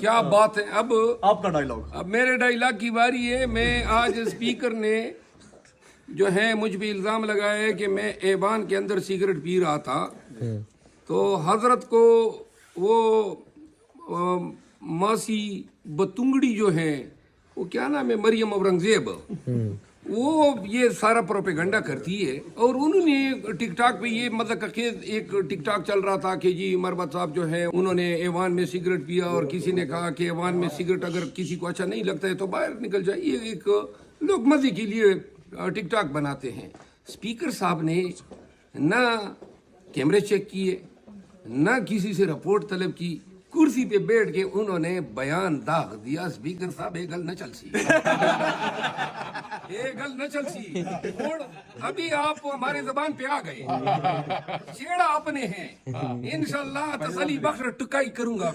کیا بات ہے. اب آپ کا ڈائلاگ. اب میرے ڈائلاگ کی باری ہے. میں آج اسپیکر نے جو ہے مجھ پہ الزام لگایا ہے کہ میں ایوان کے اندر سگریٹ پی رہا تھا. تو حضرت کو وہ ماسی بتنگڑی جو ہیں وہ کیا نام ہے مریم اورنگزیب وہ یہ سارا پروپیگنڈا کرتی ہے. اور انہوں نے ٹک ٹاک پہ یہ مطلب ایک ٹک ٹاک چل رہا تھا کہ جی مربت صاحب جو ہے انہوں نے ایوان میں سگریٹ پیا اور کسی نے کہا کہ ایوان میں سگریٹ اگر کسی کو اچھا نہیں لگتا ہے تو باہر نکل جائے. یہ ایک لوگ مزے کے لیے ٹک ٹاک بناتے ہیں. اسپیکر صاحب نے نہ کیمرے چیک کیے نہ کسی سے رپورٹ طلب کی. کرسی پہ بیٹھ کے انہوں نے بیان داغ دیا. اسپیکر صاحب ایک گل نہ چل سی ایک گل نہ چل سی. اور ابھی آپ ہمارے زبان پہ آ گئے. چھیڑا اپنے ہیں انشاءاللہ تسلی بخش ٹکائی کروں گا.